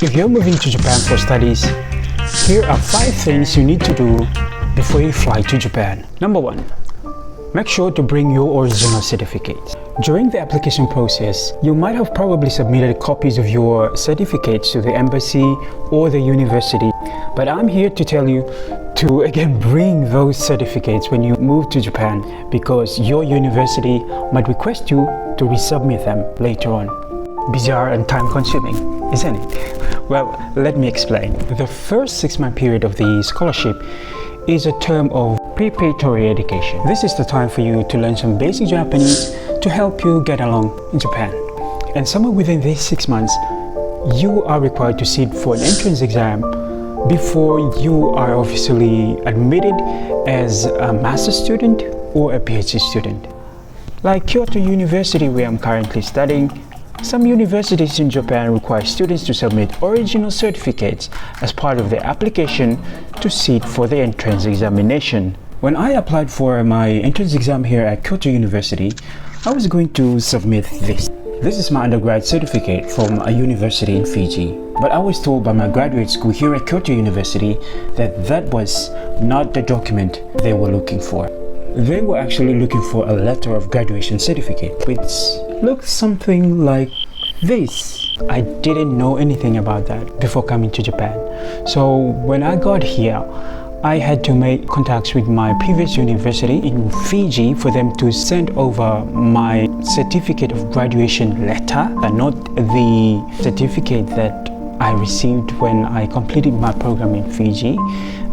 If you're moving to Japan for studies, here are 5 things you need to do before you fly to Japan. Number 1. Make sure to bring your original certificates. During the application process, you might have probably submitted copies of your certificates to the embassy or the university, but I'm here to tell you to again bring those certificates when you move to Japan, because your university might request you to resubmit them later on. Bizarre and time-consuming, isn't it? Well, let me explain. The first 6-month period of the scholarship is a term of preparatory education. This is the time for you to learn some basic Japanese to help you get along in Japan. And somewhere within these 6 months, you are required to sit for an entrance exam before you are officially admitted as a master's student or a PhD student. Like Kyoto University, where I'm currently studying, some universities in Japan require students to submit original certificates as part of their application to sit for the entrance examination. When I applied for my entrance exam here at Kyoto University, I was going to submit this. This is my undergrad certificate from a university in Fiji. But I was told by my graduate school here at Kyoto University that that was not the document they were looking for. They were actually looking for a letter of graduation certificate, which looked something like this. I didn't know anything about that before coming to Japan. So when I got here, I had to make contacts with my previous university in Fiji for them to send over my certificate of graduation letter, and not the certificate that I received when I completed my program in Fiji,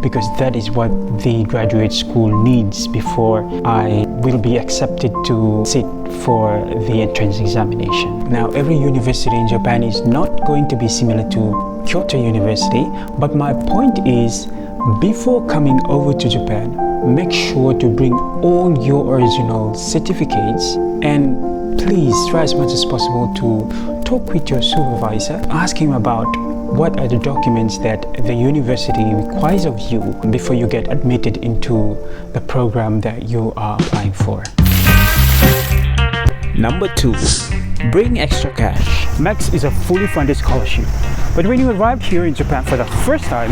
because that is what the graduate school needs before I will be accepted to sit for the entrance examination. Now, every university in Japan is not going to be similar to Kyoto University, but my point is, before coming over to Japan, make sure to bring all your original certificates, and please try as much as possible to talk with your supervisor, ask him about what are the documents that the university requires of you before you get admitted into the program that you are applying for. Number 2. Bring extra cash. Do-MEXT is a fully funded scholarship, but when you arrive here in Japan for the first time,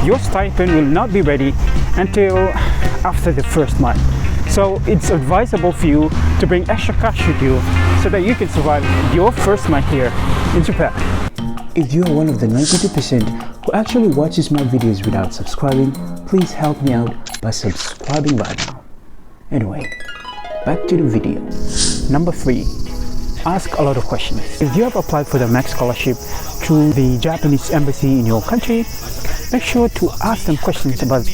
your stipend will not be ready until after the first month. So it's advisable for you to bring extra cash with you so that you can survive your first month here in Japan. If you are one of the 92% who actually watches my videos without subscribing, please help me out by subscribing right now. Anyway, back to the video. Number 3. Ask a lot of questions. If you have applied for the Do-MEXT scholarship through the Japanese embassy in your country, make sure to ask them questions about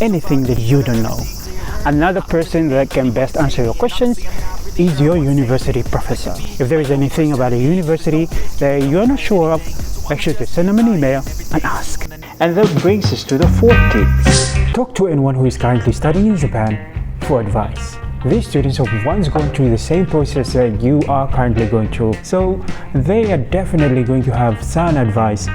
anything that you don't know. Another person that can best answer your questions is your university professor. If there is anything about a university that you're not sure of, make sure to send them an email and ask. And that brings us to the 4th tip. Talk to anyone who is currently studying in Japan for advice. These students have once gone through the same process that you are currently going through, so they are definitely going to have sound advice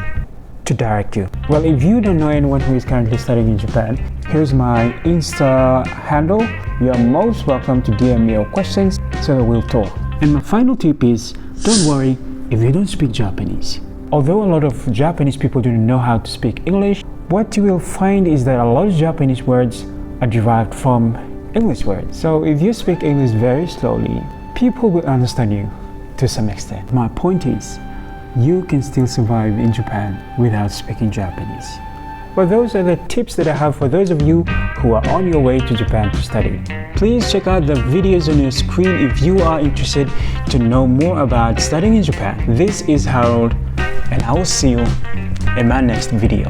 to direct you. Well, if you don't know anyone who is currently studying in Japan, here's my Insta handle. You are most welcome to DM me your questions so that we'll talk. And my final tip is, don't worry if you don't speak Japanese. Although a lot of Japanese people don't know how to speak English, what you will find is that a lot of Japanese words are derived from English words. So if you speak English very slowly, people will understand you to some extent. My point is, you can still survive in Japan without speaking Japanese. Well, those are the tips that I have for those of you who are on your way to Japan to study. Please check out the videos on your screen if you are interested to know more about studying in Japan. This is Harold, and I will see you in my next video.